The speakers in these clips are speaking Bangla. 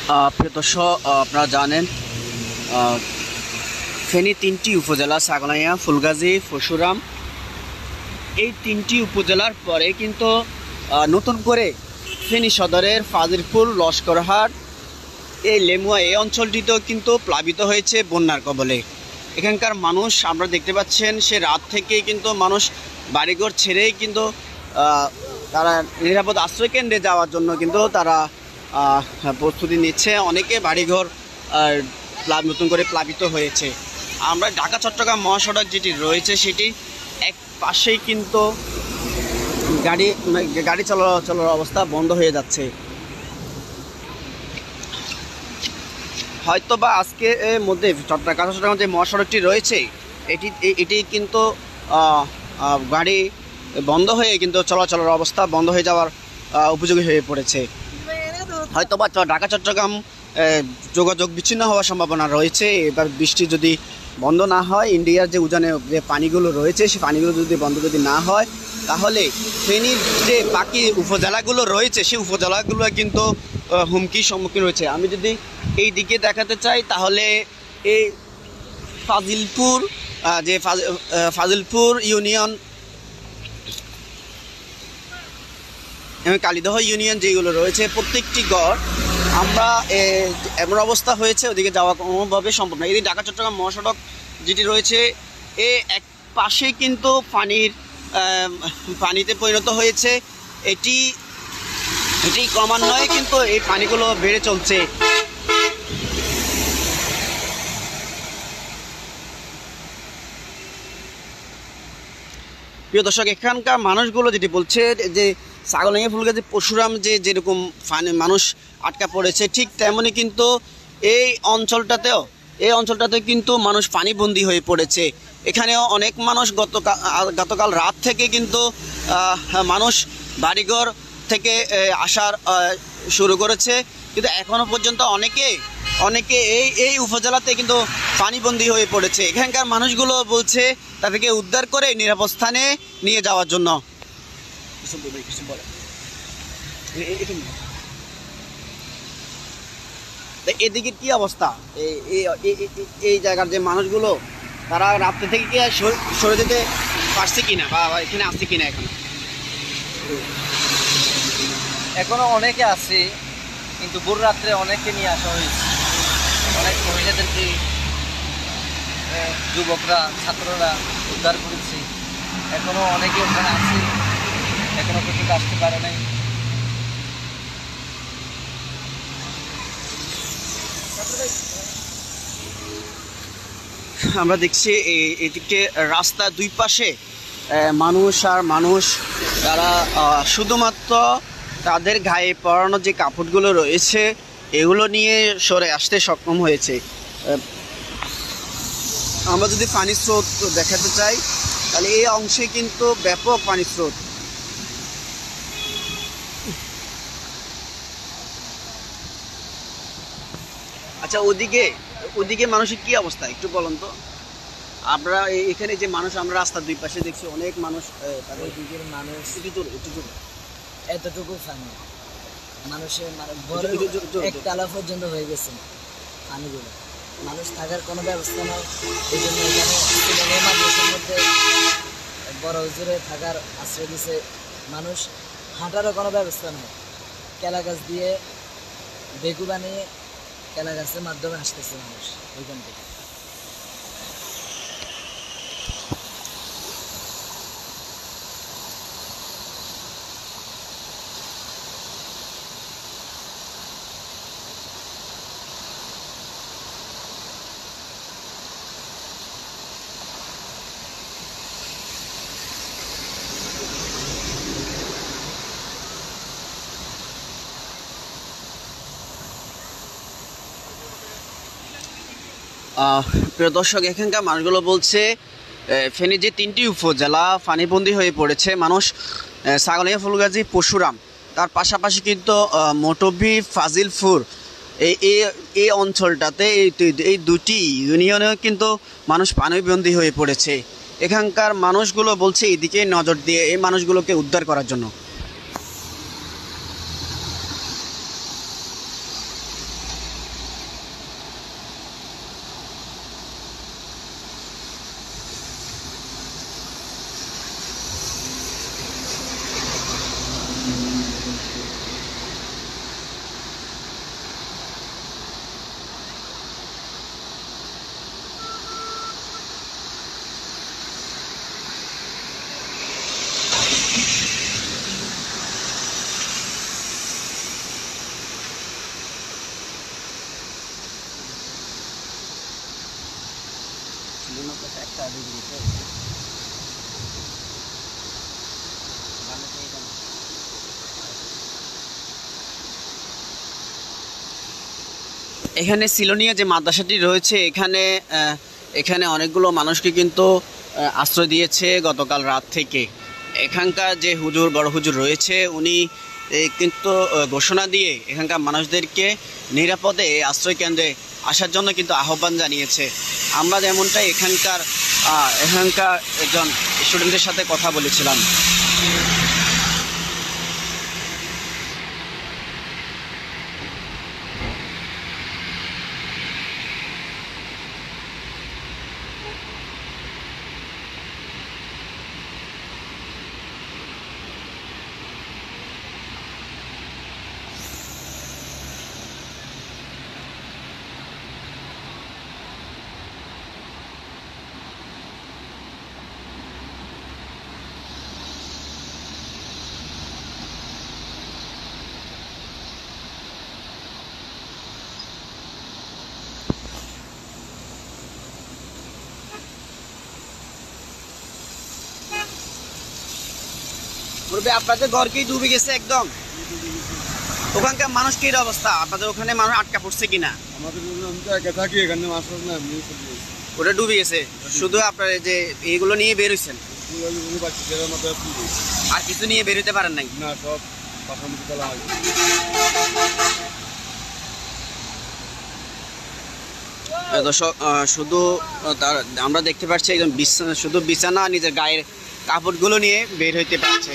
প্রিয় দর্শক, আপনারা জানেন ফেনী ৩টি উপজেলা ছাগলনাইয়া, ফুলগাজী, পরশুরাম এই ৩টি উপজেলার পরে কিন্তু নতুন করে ফেনী সদরের ফাজিলপুর, লস্করহাট, এই লেমুয়া এই অঞ্চলটিতেও কিন্তু প্লাবিত হয়েছে বন্যার কবলে। এখানকার মানুষ আপনারা দেখতে পাচ্ছেন, সে রাত থেকেই কিন্তু মানুষ বাড়িঘর ছেড়েই কিন্তু তারা নিরাপদ আশ্রয়কেন্দ্রে যাওয়ার জন্য কিন্তু তারা প্রস্তুতি নিচ্ছে। অনেকে বাড়িঘর নতুন করে প্লাবিত হয়েছে। আমরা ঢাকা চট্টগ্রাম মহাসড়ক যেটি রয়েছে সেটি এক পাশেই কিন্তু গাড়ি চলাচলের অবস্থা বন্ধ হয়ে যাচ্ছে। হয়তো বা আজকে এর মধ্যে চট্টগ্রাম যে মহাসড়কটি রয়েছে এটি কিন্তু গাড়ি বন্ধ হয়ে কিন্তু চলাচলের অবস্থা বন্ধ হয়ে যাওয়ার উপযোগী হয়ে পড়েছে। হয়তো বা ঢাকা চট্টগ্রাম যোগাযোগ বিচ্ছিন্ন হওয়ার সম্ভাবনা রয়েছে। এবার বৃষ্টি যদি বন্ধ না হয়, ইন্ডিয়ার যে উজানে যে পানিগুলো রয়েছে সেই পানিগুলো যদি বন্ধ না হয়, তাহলে ফেনীর যে বাকি উপজেলাগুলো রয়েছে সেই উপজেলাগুলো কিন্তু হুমকির সম্মুখীন রয়েছে। আমি যদি এই দিকে দেখাতে চাই, তাহলে এই ফাজিলপুর ইউনিয়ন, কালিদহ ইউনিয়ন যেগুলো রয়েছে প্রত্যেকটি গড় আমরা এমন অবস্থা হয়েছে, ওদিকে যাওয়া কোনোভাবে সম্ভব না। এদিকে ঢাকা চট্টগ্রাম মহাসড়ক যেটি রয়েছে এক পাশে কিন্তু পানিতে পরিণত হয়েছে। এটি ক্রমান্বয়ে কিন্তু এই পানিগুলো বেড়ে চলছে। প্রিয় দর্শক, এখানকার মানুষগুলো যেটি বলছে যে ছাগলনাইয়া, ফুলগাজী, পরশুরাম যেরকম মানুষ আটকা পড়েছে, ঠিক তেমনি কিন্তু এই অঞ্চলটাতে কিন্তু মানুষ পানিবন্দী হয়ে পড়েছে। এখানেও অনেক মানুষ গতকাল রাত থেকে কিন্তু মানুষ বাড়িঘর থেকে আসার শুরু করেছে, কিন্তু এখনো পর্যন্ত অনেকে এই উপজেলাতে কিন্তু পানিবন্দী হয়ে পড়েছে। এখানকার মানুষগুলো বলছে তাদেরকে উদ্ধার করে নিরাপদ স্থানে নিয়ে যাওয়ার জন্য। এদিকে কি অবস্থা? এই জায়গার যে মানুষগুলো, তারা রাত্রে থেকে কি সরে যেতে পারছে কিনা বা এখানে আসছে কিনা? এখনো অনেকে আছে, কিন্তু ভোর রাত্রে অনেকে নিয়ে আসা হয়েছে। অনেক মহিলাদেরকে যুবকরা, ছাত্ররা উদ্ধার করেছে। এখনো অনেকে ওখানে আছে, এখনো পর্যন্ত আসতে পারে নাই। আমরা দেখছি এদিকে রাস্তার দুই পাশে মানুষ, তারা শুধুমাত্র তাদের গায়ে পরানো যে কাপড়গুলো রয়েছে এগুলো নিয়ে সরে আসতে সক্ষম হয়েছে। আমরা যদি পানির স্রোত দেখাতে চাই, তাহলে এই অংশে কিন্তু ব্যাপক পানির স্রোত। আচ্ছা, ওদিকে মানুষের কি অবস্থা একটু বলুন তো। আমরা এখানে যে মানুষ, আমরা রাস্তার দুই পাশে দেখছি অনেক মানুষ, ওই দিকের মানুষ এতটুকু পানি, মানুষের একতলা পর্যন্ত হয়ে গেছে পানিগুলো। মানুষ থাকার কোনো ব্যবস্থা নেই। এই জন্য এখানে মাদ্রাসার মধ্যে বড় হুজুরে থাকার আশ্রয় দিছে। মানুষ হাঁটারও কোনো ব্যবস্থা নেই। কেলা গাছ দিয়ে বেগু বানিয়ে কেলা গাছের মাধ্যমে আসতেছে মানুষ ওইখান থেকে। প্রিয় দর্শক, এখানকার মানুষগুলো বলছে ফেনীর যে 3টি উপজেলা পানিবন্দী হয়ে পড়েছে মানুষ, ছাগলনাইয়া, ফুলগাজী, পরশুরাম, তার পাশাপাশি কিন্তু মটবি, ফাজিলপুর এই অঞ্চলটাতে এই দুটি ইউনিয়নেও কিন্তু মানুষ পানিবন্দী হয়ে পড়েছে। এখানকার মানুষগুলো বলছে এদিকে নজর দিয়ে এই মানুষগুলোকে উদ্ধার করার জন্য। এখানে সিলোনিয়া যে মাদ্রাসাটি রয়েছে এখানে এখানে অনেকগুলো মানুষকে কিন্তু আশ্রয় দিয়েছে গতকাল রাত থেকে। এখানকার যে হুজুর বড় হুজুর রয়েছে উনি কিন্তু ঘোষণা দিয়ে এখানকার মানুষদেরকে নিরাপদে আশ্রয় কেন্দ্রে আসার জন্য কিন্তু আহ্বান জানিয়েছে। আমরা যেমনটা এখানকার একজন স্টুডেন্টের সাথে কথা বলেছিলাম। আপনাদের ঘর কি ডুবে গেছে একদম? ওখানকার মানুষ কি অবস্থা? আপনাদের ওখানে মানুষ আটকা পড়ছে কিনা? ওটা ডুবে গেছে, শুধু আপনার যে এইগুলো নিয়ে বের হয়েছেন আর কিছু নিয়ে বের হতে পারেন নাই? না, সব দর্শক শুধু আমরা দেখতে পাচ্ছি একদম শুধু বিছানা নিজের গায়ের কাপড়গুলো নিয়ে বের হইতে পারছে।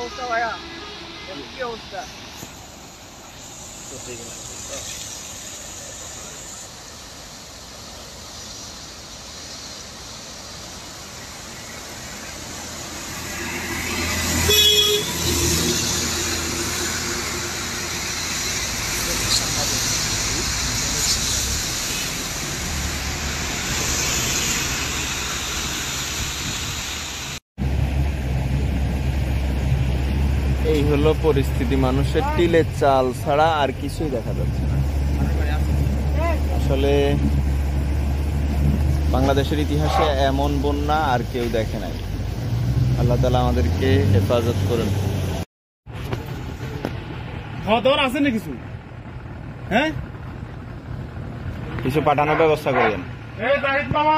অবস্থা ভাইয়া, কি অবস্থা? এই হলো পরিস্থিতি, মানুষের টিলের চাল ছাড়া আর কিছুই দেখা যাচ্ছে না। আসলে বাংলাদেশের ইতিহাসে এমন বন্যা আর কেউ দেখে নাই। আল্লাহ তাআলা আমাদেরকে হেফাজত করুন। খাওয়া দাওয়ার আছে না কিছু? হ্যাঁ, কিছু পাঠানোর ব্যবস্থা করেন। বাবা